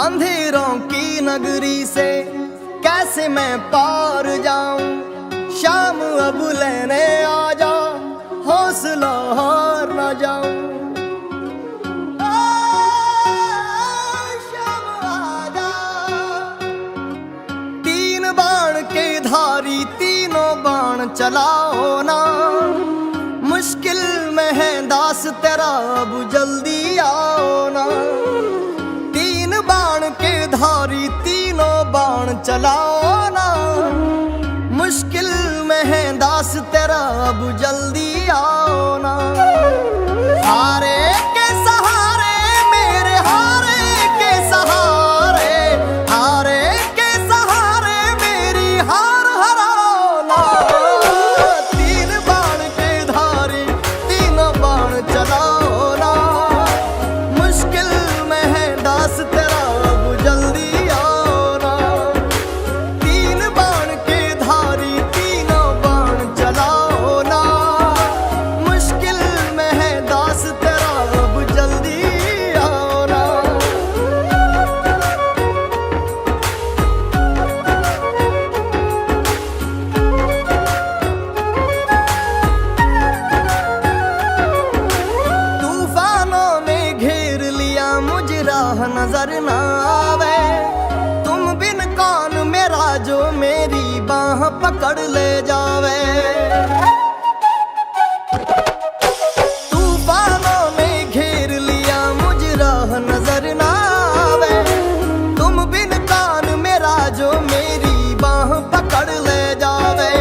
अंधेरों की नगरी से कैसे मैं पार जाऊं। शाम अब लेने आ जा, हौसला हार न जाऊं। शाम आजा। तीन बाण के धारी तीनों बाण चलाओ ना। मुश्किल में है दास तेरा, अब जल्दी आओ ना। तीन बाण के धारी तीनों बाण चलाओ ना। मुश्किल में है दास तेरा, अब जल्दी आओ ना। हारे के सहारे मेरे, हारे के सहारे, हारे के सहारे मेरी हार हराओ ना। तीन बाण के धारी तीनों बाण चलाओ ना। मुश्किल में है दास तेरा, अब जल्दी आओ ना। तीन बाण के धारी तीनों बाण चलाओ ना। मुश्किल में है दास तेरा, अब जल्दी आओ ना। तूफानों ने घेर लिया मुझे, राह नजर ना आवे। तुम बिन कौन मेरा, जो मेरी बाह पकड़ ले जावे। तूफानों ने घेर लिया मुझे, राह नजर ना आवे। तुम बिन कौन मेरा, जो मेरी बाह पकड़ ले जावे।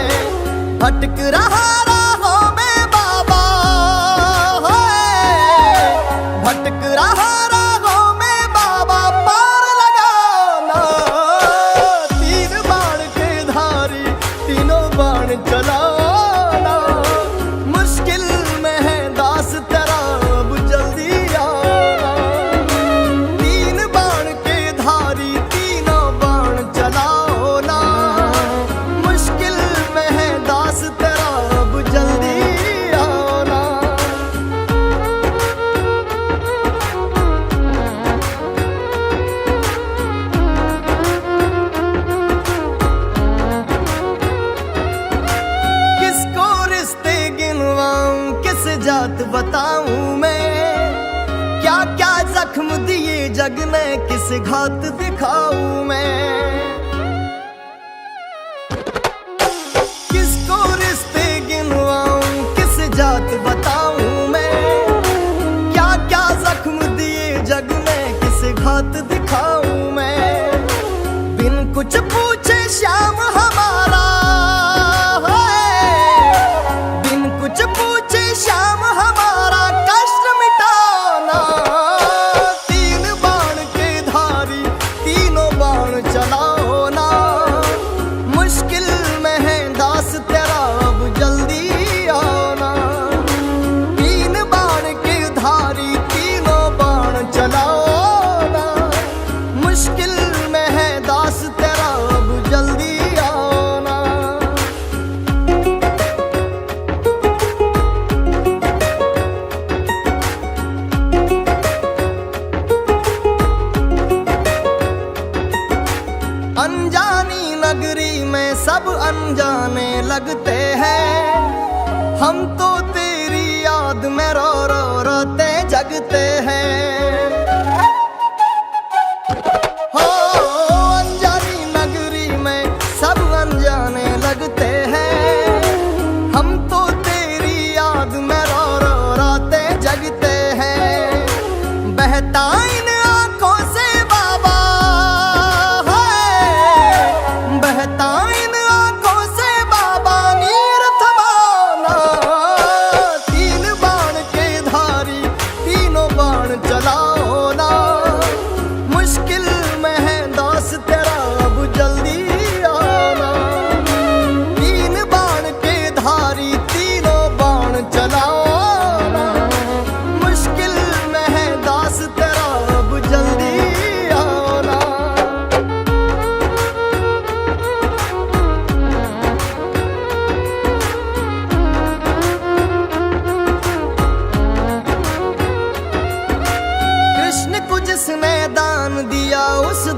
भटक रहा राहों में बाबा, भटक रहा राहों में बाबा, पार लगाओ ना। तीन बाण के धारी तीनों बाण चलाओ ना। मुश्किल में है दास तेरा, अब जल्दी आओ ना। तीन बाण के धारी तीनों बाण चलाओ ना। मुश्किल में है दास तेरा, अब जल्दी आओ ना। किसको रिश्ते गिनवाऊं, किस जात बताऊं मैं। क्या क्या जख्म दिए जग ने, किस घात दिखाऊं मैं। किसको रिश्ते गिनवाऊं, किस जात बताऊं मैं। क्या क्या जख्म दिए जग ने, किस घात दिखाऊं मैं। बिन कुछ पूछे श्याम हमारा, बिन कुछ पूछे श्याम हमारा, कष्ट मिटाना। तीन बाण के धारी तीनों बाण चलाओ ना। मुश्किल में है दास तेरा, अब जल्दी आओ ना। तीन बाण के धारी तीनों बाण चलाओ ना। मुश्किल में है दास तेरा, अब जल्दी आओ ना। अनजानी नगरी में सब अनजाने लगते हैं। हम तो तेरी याद में रो रो रोते जगते हैं। हो अनजानी नगरी में सब अनजाने लगते हैं। हम तो तेरी याद में रो रो रोते जगते हैं। बहता इन आंखों से बाबा, बहता इन आंखों से बाबा, नीर थमाना। तीन बाण के धारी तीनों बाण चलाओ ना। मुश्किल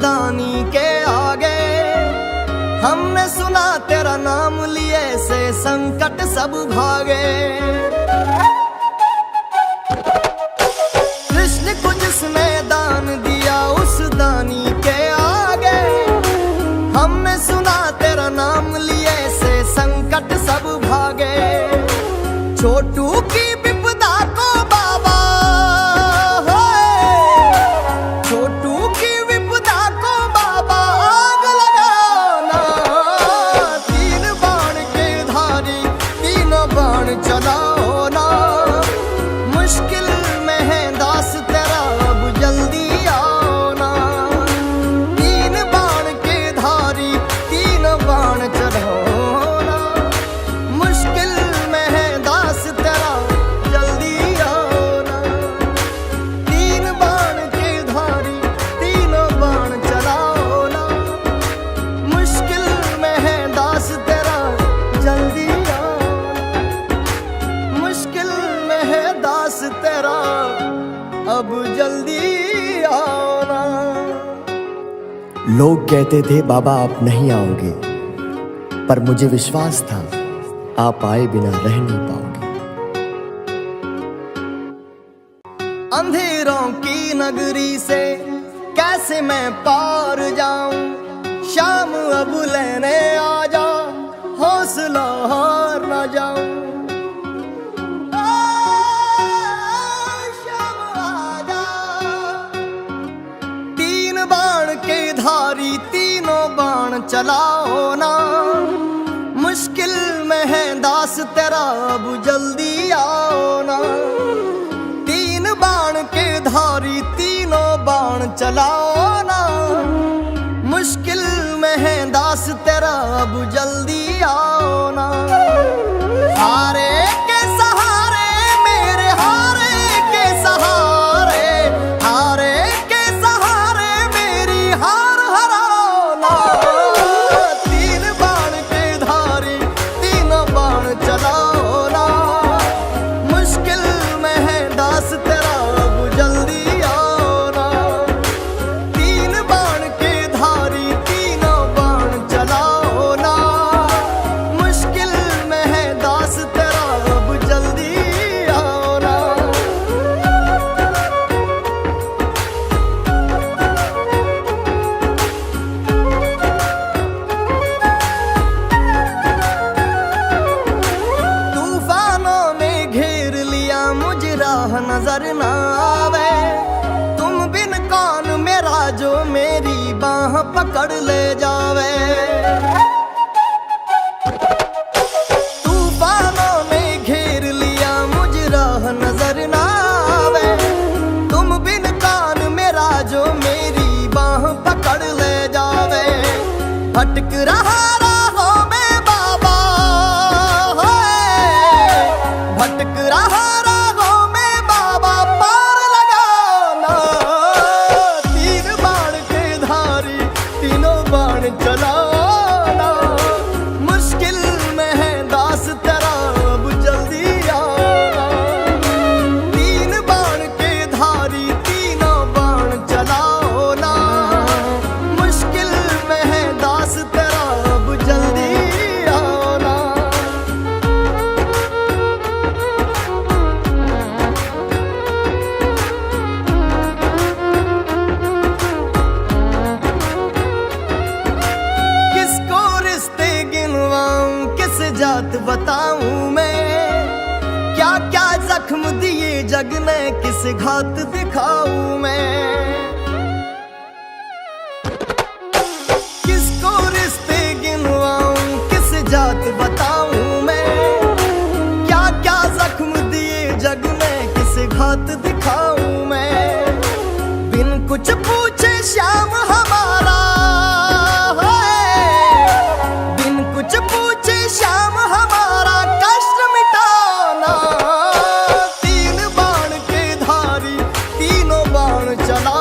दानी के आगे। हमने सुना तेरा नाम लिए से संकट सब भागे। कृष्ण को जिसने दान दिया उस दानी के आगे। हमने सुना तेरा नाम लिए से संकट सब भागे। छोटू की विपदा को बाबा, छोटू की विपदा को बाबा आग लगाना। तीन बाण के धारी तीनों बाण चलाओ ना। मुश्किल में है दास तेरा अब जल्दी आओ ना। तीन बाण के धारी तीनों बाण चलाओ ना। मुश्किल में है दास तेरा जल्दी आओ ना। तीन बाण के धारी तीनों बाण चलाओ ना। मुश्किल में है दास तेरा जल्दी आओ ना। मुश्किल में है दास तेरा अब जल्दी आओ ना। लोग कहते थे बाबा आप नहीं आओगे, पर मुझे विश्वास था आप आए बिना रह नहीं पाओगे। अंधेरों की नगरी से कैसे मैं पार जाऊं। शाम अब लेने आ जा, हौसला हार न जाऊं। शाम आ जा। तीन बाण के धारी तीनों बाण चलाओ ना। मुश्किल में है दास तेरा अब जल्दी आओ ना। तीन बाण के धारी तीनों बाण चलाओ ना। मुश्किल में है दास तेरा अब जल्दी आओ ना। हारे के सहारे मेरे हारे के सहारे, हारे के सहारे मेरी हार हराओ ना। तीन बाण के धारी तीनों बाण चलाओ ना। मुश्किल में है दास तेरा अब जल्दी आओ ना। तीन बाण के धारी तीनों बाण चलाओ ना। मुश्किल में है दास तेरा अब जल्दी आओ ना। तूफानों ने घेर लिया मुझे राह नजर ना आवे। तुम बिन कौन मेरा जो मेरी बाह पकड़ ले जावे। तूफानों ने घेर लिया मुझे राह नजर ना आवे। तुम बिन कौन मेरा जो मेरी बाह पकड़ ले जावे। भटक रहा राहों में बाबा, भटक रहा राहों में बाबा पार लगाना। तीन बाण के धारी तीनों बाण चलाओ ना। मुश्किल में है दास तेरा अब जल्दी आओ ना। तीन बाण के धारी तीनों बाण चलाओ ना। मुश्किल में है दास तेरा अब जल्दी आओ ना। किसको रिश्ते गिनवाऊं किस जात बताऊं मैं। क्या क्या जख्म दिए जग ने किस घात दिखाऊं मैं। किसको रिश्ते गिनवाऊं किस जात बताऊं मैं। क्या क्या जख्म दिए जग ने किस घात दिखाऊं मैं। बिन कुछ पूछे श्याम हमारा, बिन कुछ पूछे श्याम हमारा कष्ट मिटाना। तीन बाण के धारी तीनों बाण चला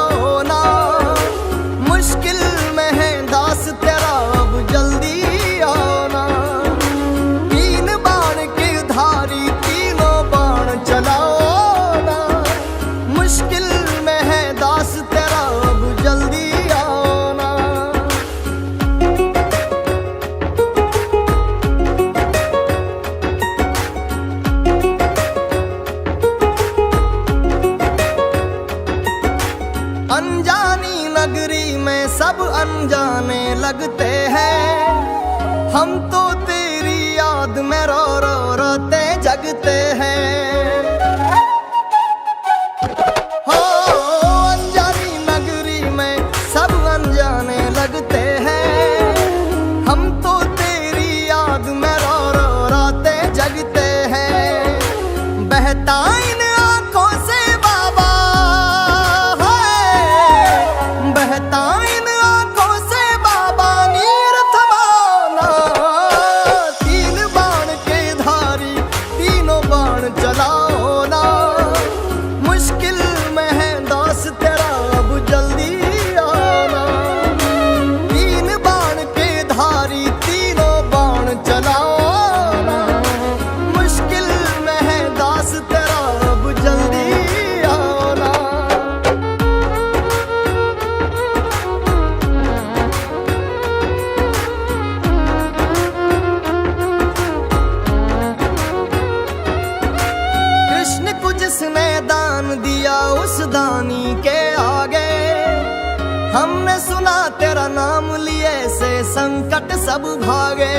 अनजानी नगरी में सब अनजाने लगते हैं, हम तो तेरी याद में रो रो रोते जगते हैं। हो अनजानी नगरी में सब अनजाने लगते हैं, हम तो तेरी याद में रो रो रोते जगते हैं। बहता इन आंखों से बाबा है, बहता इन आंखों से बाबा नीर थमाना। तीन बाण के धारी तीनों बाण चलाओ ना, मुश्किल में है दास तेरा अब जल्दी आना। तीन बाण के धारी तीनों बाण चलाओ ना, मुश्किल में है दास तेरा अब जल्दी आना। कृष्ण को जिसने दान दिया उस दानी के आगे, हमने सुना तेरा नाम लिए से संकट सब भागे।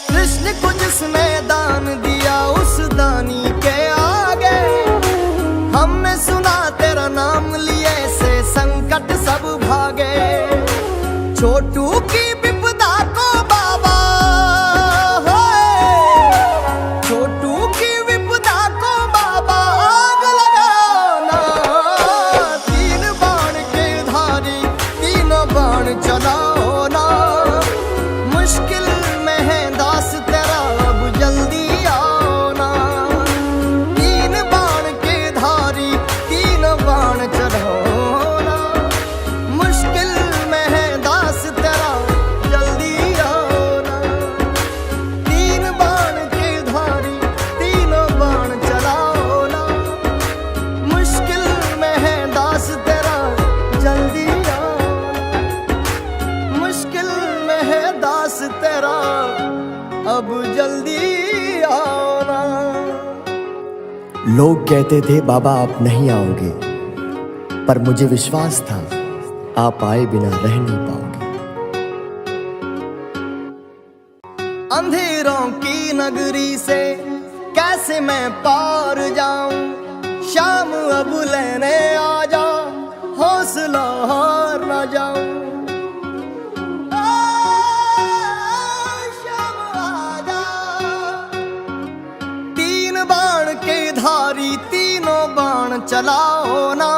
कृष्ण को जिसने दान दिया उस दानी के आगे, हमने सुना तेरा नाम लिए से संकट सब भागे। छोटू की विपदा को बाबा है, छोटू की विपदा को बाबा आग लगाना। तीन बाण के धारी तीनों बाण चलाओ ना, मुश्किल में है दास तेरा अब जल्दी आओ ना। तीन बाण के धारी तीनों बाण चलाओ ना, मुश्किल में है दास तेरा जल्दी आओ ना। तीन बाण के धारी तीनों बाण चलाओ ना, मुश्किल में है दास तेरा जल्दी आओ ना। मुश्किल में है दास तेरा अब जल्दी आओ ना। लोग कहते थे बाबा आप नहीं आओगे, पर मुझे विश्वास था आप आए बिना रह नहीं पाओगे। अंधेरों की नगरी से कैसे मैं पार जाऊं, शाम अब लेने आ जा, हौसला हार ना जाऊं। शाम आ जा। तीन बाण के धारी तीनों बाण चलाओ ना,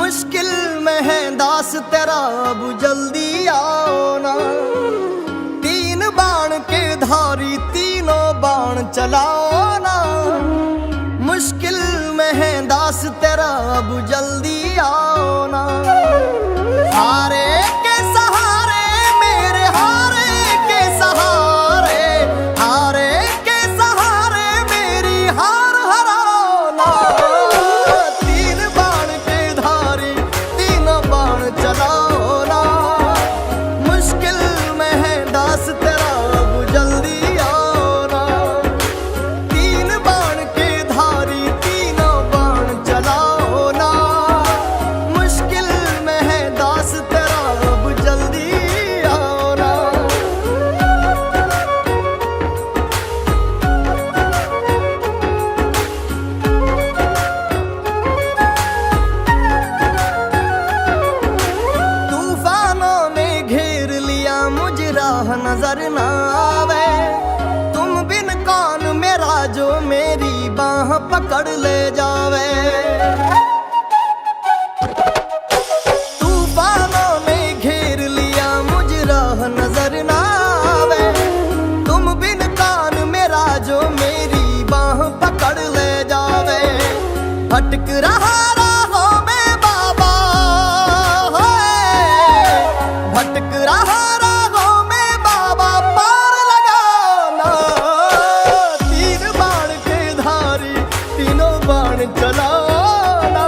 मुश्किल में है दास तेरा अब जल्दी आओ ना। तीन बाण के धारी तीनों बाण चलाओ ना, मुश्किल में है दास तेरा अब जल्दी आओ ना। हारे के सहारे मेरे हारे के सहारे, हारे के सहारे मेरी हार हराओ ना। तीन बाण के धारी तीनों बाण चलाओ ना, मुश्किल में है दास तेरा अब जल्दी आओ ना। तीन बाण के धारी तीनों बाण चलाओ ना, मुश्किल में है दास तेरा अब जल्दी आओ ना। तूफानों ने घेर लिया मुझे राह नजर ना आवे, तुम बिन कौन मेरा जो मेरी बाह पकड़ ले जावे। तूफानों ने घेर लिया मुझे राह नजर ना आवे, तुम बिन कौन मेरा जो मेरी बाह पकड़ ले जावे। भटक रहा राहों में बाबा है, भटक रहा राहों में बाबा पार लगाना। तीन बाण के धारी तीनों बाण चलाना,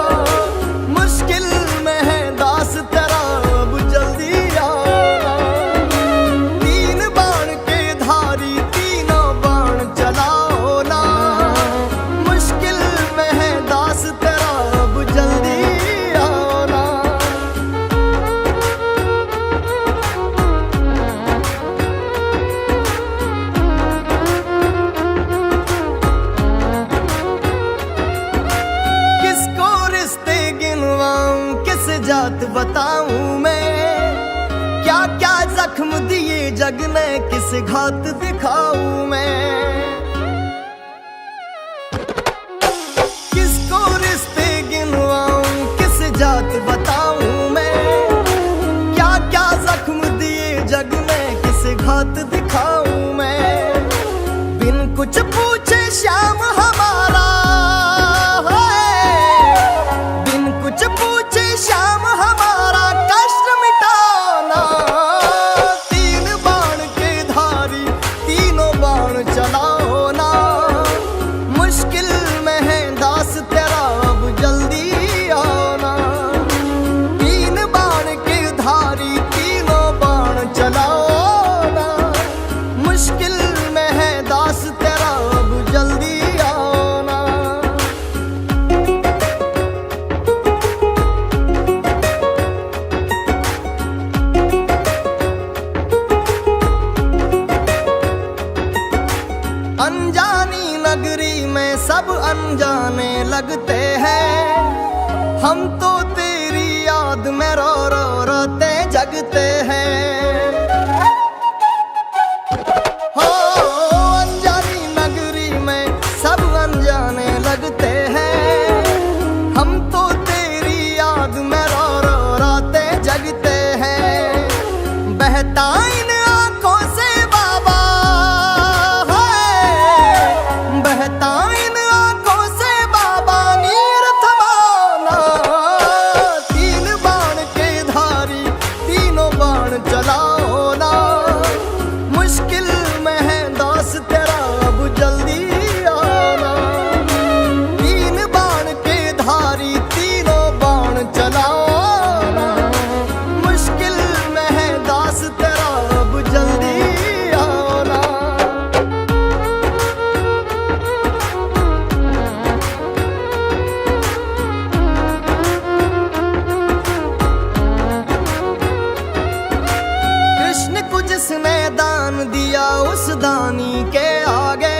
मुश्किल में है दास तेरा अब जल्दी आना। तीन बाण के धारी तीनों बाण चलाओ ना, मुश्किल में है दास तेरा जात बताऊं मैं, क्या क्या जख्म दिए जग ने किस घात दिखाऊं मैं। किसको रिश्ते गिनवाऊं किस जात बताऊं मैं, क्या क्या जख्म दिए जग ने किस घात दिखाऊं मैं। बिन कुछ पूछे श्याम हमारा है, बिन कुछ पूछे श्याम हमारा कष्ट मिटाना। तीन बाण के धारी तीनों बाण चलाओ ना, मुश्किल में है दास तेरा अब जल्दी आना। तीन बाण के धारी तीनों बाण चलाओ ना, मुश्किल में है दास तेरा अब जल्दी आना। अनजानी नगरी में सब अनजाने लगते हैं, हम तो तेरी याद में रो रो रोते जगते हैं। हो अनजानी नगरी में सब अनजाने लगते हैं, हम तो तेरी याद में रो रो रोते जगते हैं। बहता इन आंखों से बाबा है, बहता इन आंखों से बाबा नीर थमाना। तीन बाण के धारी तीनों बाण चलाओ ना, मुश्किल में है दास तेरा अब जल्दी आना। तीन बाण के धारी तीनों बाण चलाओ ना, मुश्किल में है दास तेरा अब जल्दी आना। कृष्ण को जिसने दान दिया उस दानी के आगे,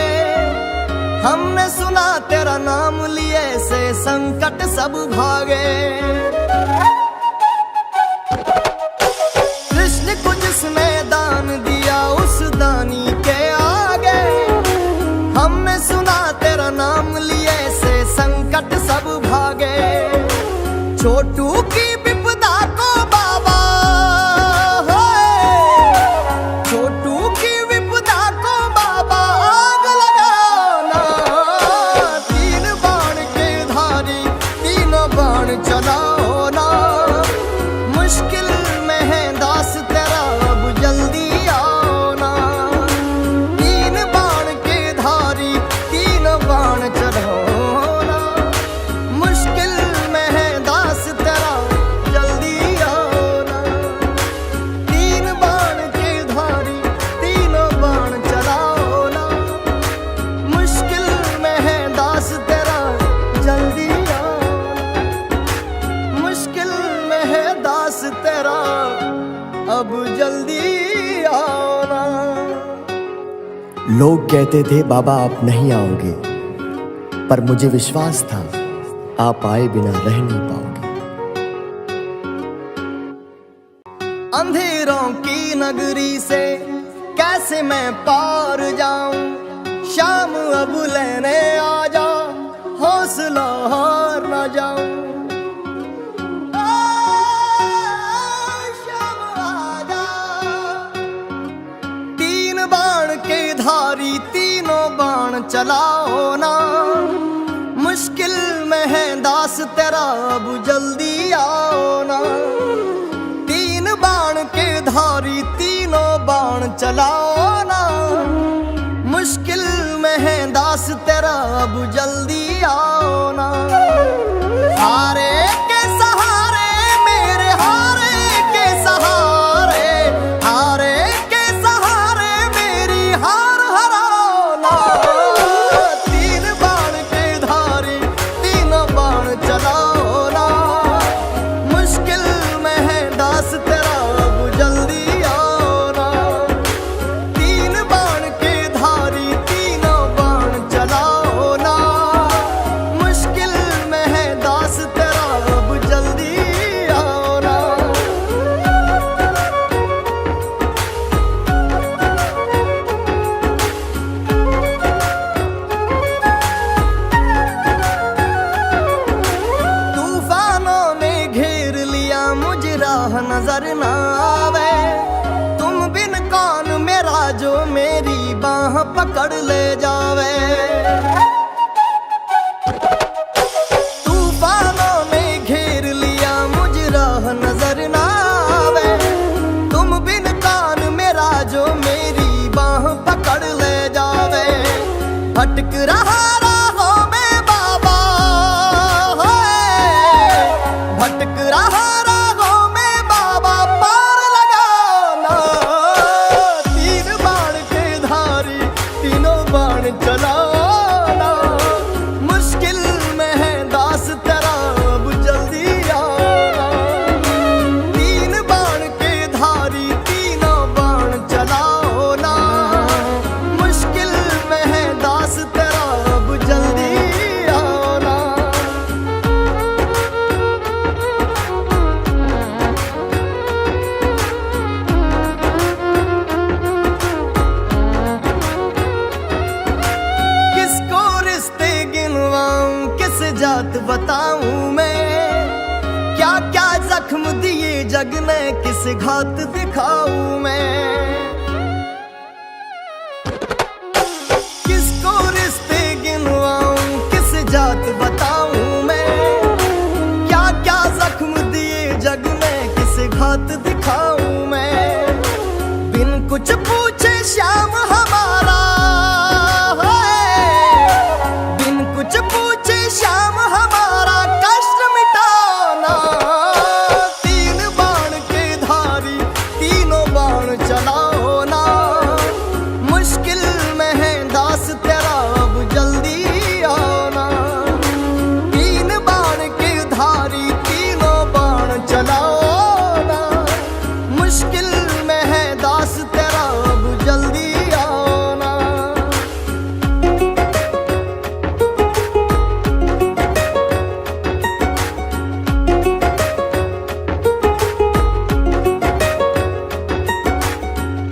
हमने सुना तेरा नाम लिए से संकट सब भागे। कृष्ण को जिसने दान दिया उस दानी के आगे, हमने सुना तेरा नाम लिए से संकट सब भागे। छोटू की विपदा को बाबा है, छोटू की विपदा को बाबा आग लगाना। तीन बाण के धारी तीनों बाण चलाओ ना, मुश्किल में है दास तेरा अब जल्दी आना। तीन बाण के धारी तीनों बाण चलाओ ना, मुश्किल में है दास तेरा जल्दी आना। तीन बाण के धारी तीनों बाण चलाओ ना, मुश्किल में है दास तेरा जल्दी आना। मुश्किल में है दास तेरा अब जल्दी आना। लोग कहते थे बाबा आप नहीं आओगे, पर मुझे विश्वास था आप आए बिना रह नहीं पाओगे। अंधेरों की नगरी से कैसे मैं पार जाऊं, शाम अब लेने आ जा, हौसला हार न जाऊं। शाम आ जा। तीन बाण के धारी तीनों बाण चलाओ ना, मुश्किल में है दास तेरा अब जल्दी आओ ना। तीन बाण के धारी तीनों बाण चलाओ ना, मुश्किल में है दास तेरा अब जल्दी आओ ना। हारे के सहारे मेरे हारे के सहारे, हारे के सहारे मेरी हार हराओ ना। तीन बाण के धारी तीनों बाण चलाओ ना, मुश्किल में है दास तेरा अब जल्दी आओ ना। तीन बाण के धारी तीनों बाण चलाओ ना, मुश्किल में है राह नजर ना आवे, तुम बिन कौन मेरा जो मेरी बाह पकड़ ले जावे। तूफानों ने घेर लिया मुझ राह नजर ना आवे, तुम बिन कौन मेरा जो मेरी बाह पकड़ ले जावे। भटक रहा राहों में बाबा, भटक रहा राहों में बाबा, पार लगाना। तीन बाण के धारी तीनों बाण चलाना, मुश्किल में है दास तेरा अब जल्दी आना। तीन बाण के धारी तीनों बाण चलाओ ना, मुश्किल में है दास तेरा अब जल्दी आना। किसको रिश्ते गिनवाऊं किस जात बताऊं मैं, क्या क्या जख्म दिए जग ने किस घात दिखाऊं मैं। किसको रिश्ते गिनवाऊं किस जात बताऊं मैं, क्या क्या जख्म दिए जग ने किस घात दिखाऊं मैं। बिन कुछ पूछे श्याम हमारा है, बिन कुछ पूछे श्याम हमारा कष्ट मिटाना। तीन बाण के धारी तीनों बाण चलाओ ना, मुश्किल में है दास तेरा अब जल्दी आना। तीन बाण के धारी तीनों बाण चलाओ ना, मुश्किल में है दास तेरा अब जल्दी आना।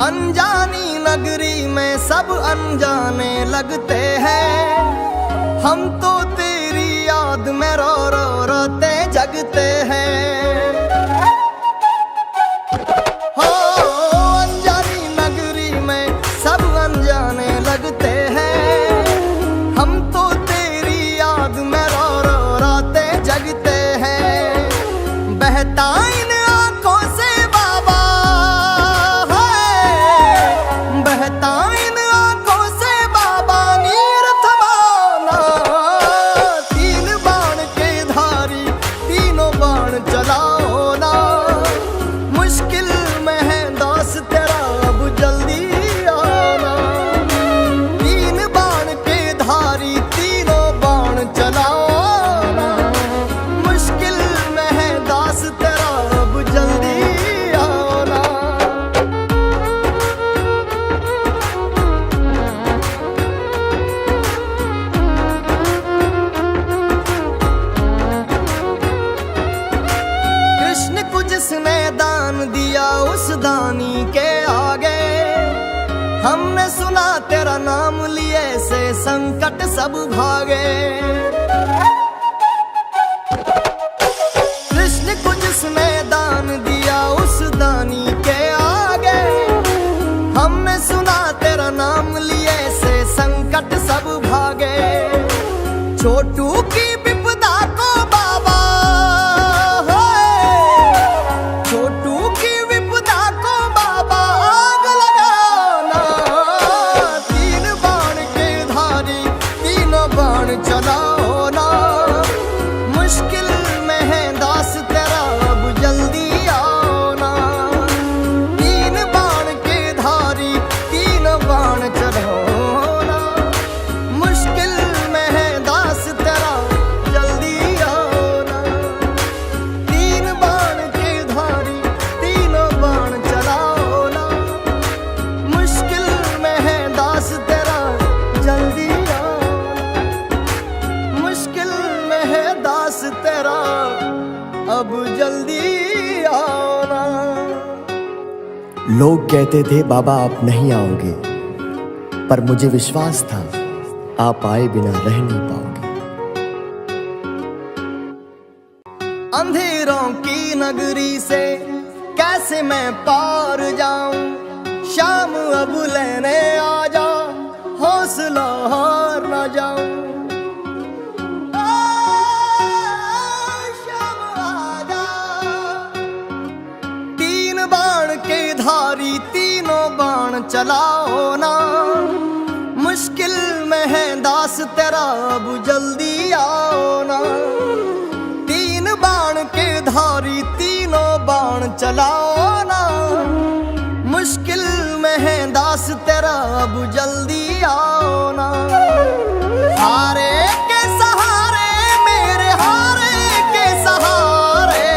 अनजानी नगरी में सब अनजाने लगते हैं, हम तो तेरी याद में रो रो रोते जगते हैं। हो अनजानी नगरी में सब अनजाने लगते हैं, हम तो तेरी याद में रो रो रोते जगते हैं। बहता इन आंखों से बाबा है, बहता इन आंखों से बाबा नीर थमाना। तीन बाण के धारी तीनों बाण चलाओ ना, मुश्किल में है दास तेरा अब जल्दी आना। तीन बाण के धारी तीनों बाण चलाओ ना, मुश्किल में है दास तेरा अब जल्दी आना। कृष्ण को जिसने दान दिया उस दानी के आगे, हमने सुना तेरा नाम लिए से संकट सब भागे। कृष्ण को जिसने दान दिया उस दानी के आगे, हमने सुना तेरा नाम लिए से संकट सब भागे। छोटू की विपदा को बाबा छोटू की विपदा को बाबा आग लगाना। तीन बाण के धारी तीनों बाण चलाओ ना, मुश्किल में है दास तेरा अब जल्दी आना। तीन बाण के धारी तीनों बाण चलाओ ना, मुश्किल में है दास तेरा जल्दी आना। तीन बाण के धारी तीनों बाण चलाओ ना, मुश्किल में है दास तेरा जल्दी आना। मुश्किल में है दास तेरा अब जल्दी आना। लोग कहते थे बाबा आप नहीं आओगे, पर मुझे विश्वास था आप आए बिना रह नहीं पाओगे। अंधेरों की नगरी से कैसे मैं पार जाऊं, शाम अब लेने आ जा, हौसला हार ना जाऊं। शाम आजा, तीन बाण के धारी तीनों बाण चलाओ ना, मुश्किल में है दास तेरा अब जल्दी आओ ना। तीन बाण के धारी तीनों बाण चलाओ ना, मुश्किल में है दास तेरा अब जल्दी आओ ना। हारे के सहारे मेरे हारे के सहारे,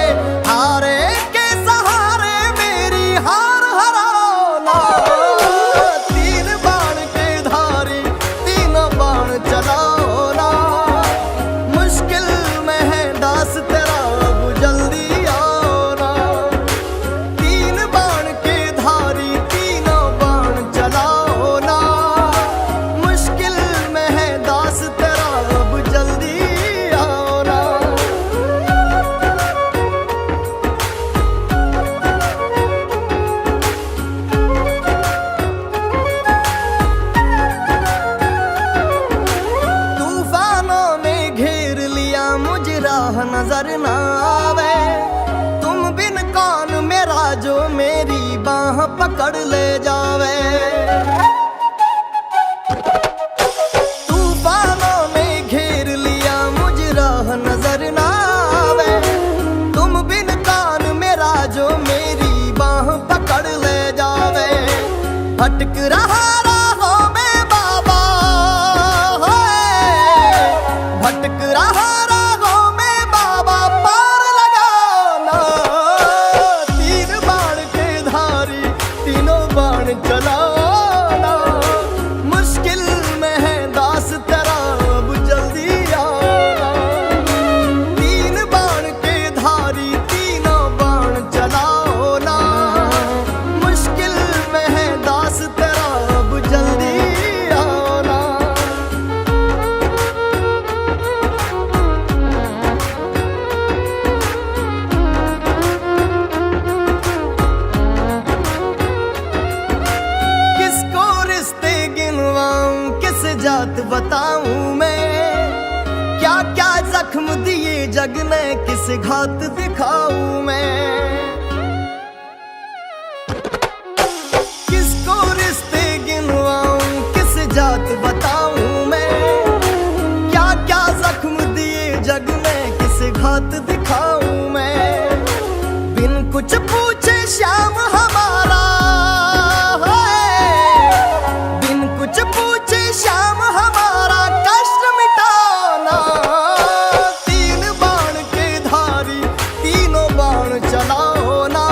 हारे के सहारे मेरी हार हराओ ना। तीन बाण के धारी तीनों बाण चलाओ ना, मुश्किल में है दास तेरा अब जल्दी आओ ना। तीन बाण के धारी तीनों बाण चलाओ ना, मुश्किल में है दास तेरा अब जल्दी आओ ना। तूफानों ने घेर लिया मुझे राह नजर ना आवे, तुम बिन कौन मेरा जो मेरी बाह पकड़ ले जावे। तूफानों ने घेर लिया मुझे राह नजर ना आवे, तुम बिन कौन मेरा जो मेरी बाह पकड़ ले जावे। भटक रहा राहों में बाबा, भटक रहा राहों में बाबा, पार लगाओ ना। तीन बाण के धारी तीनों बाण चलाओ ना, मुश्किल में है दास तेरा अब जल्दी आओ ना। तीन बाण के धारी तीनों बाण चलाओ ना, मुश्किल में है दास तेरा अब जल्दी आओ ना। किसको रिश्ते गिनवाऊं, किस जात बताऊं मैं, क्या क्या जख्म दिए जग ने, किस घात दिखाऊं मैं। किसको रिश्ते गिनवाऊं, किस जात बताऊं मैं, क्या क्या जख्म दिए जग ने, किस घात दिखाऊं मैं। बिन कुछ पूछे श्याम हमारा, बिन कुछ पूछे श्याम हमारा, कष्ट मिटाना। तीन बाण के धारी तीनों बाण चलाओ ना,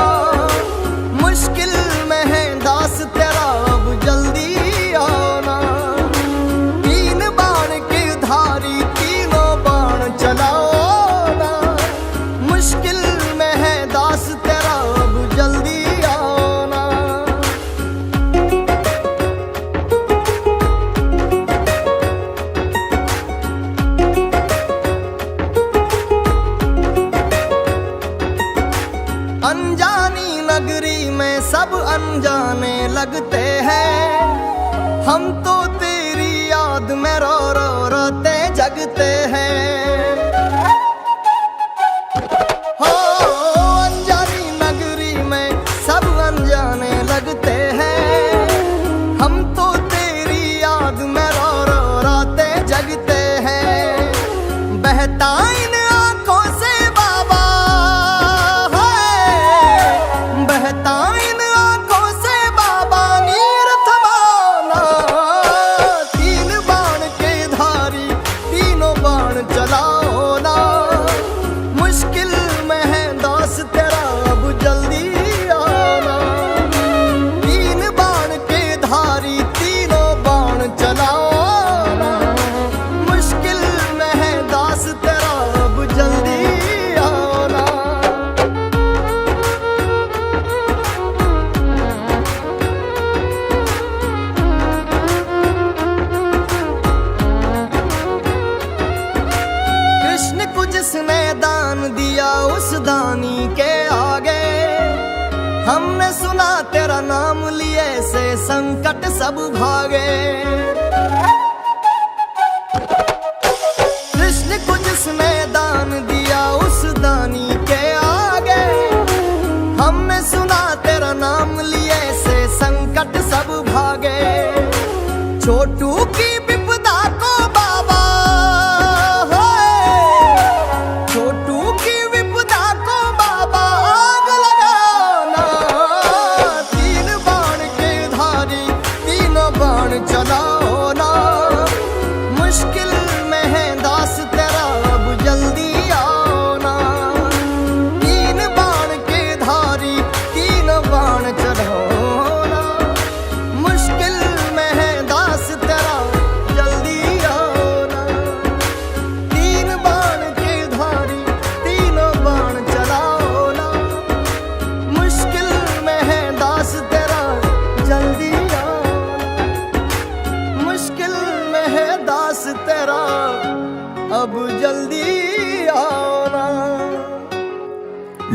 मुश्किल में है दास तेरा अब जल्दी आओ ना। तीन बाण के धारी तीनों बाण चलाओ ना, मुश्किल में है दास तेरा अब जल्दी आओ ना। अनजानी नगरी में सब अनजाने लगते हैं, हम तो तेरी याद में रो रो रोते जगते हैं। हो अनजानी नगरी में सब अनजाने लगते हैं, हम तो तेरी याद में रो रो रोते जगते हैं। बहता इन आंखों से बाबा, बहता इन आंखों से बाबा, नीर थमाना। तीन बाण के धारी तीनों बाण चलाओ ना, मुश्किल में है दास तेरा अब जल्दी आना। तीन बाण के धारी तीनों बाण चलाओ ना, मुश्किल में है दास तेरा अब जल्दी आना। कृष्ण को जिसने दान दिया, उस दानी के आगे हमने सुना तेरा नाम लिए से संकट सब भागे। कृष्ण को जिसने दान दिया उस दानी के आगे, हमने सुना तेरा नाम लिए से संकट सब भागे। छोटू की विपदा को बाबा, छोटू की विपदा को बाबा आग लगाना। तीन बाण के धारी तीनों बाण चलाओ ना, मुश्किल में है दास तेरा अब जल्दी आओ ना। तीन बाण के धारी तीनों बाण चलाओ ना, मुश्किल में है दास तेरा जल्दी आओ ना। तीन बाण के धारी तीनों बाण चलाओ ना, मुश्किल में है दास तेरा जल्दी आओ ना। मुश्किल में है दास तेरा अब जल्दी आओ ना।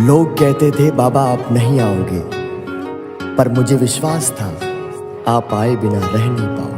लोग कहते थे बाबा आप नहीं आओगे, पर मुझे विश्वास था आप आए बिना रह नहीं पाओगे।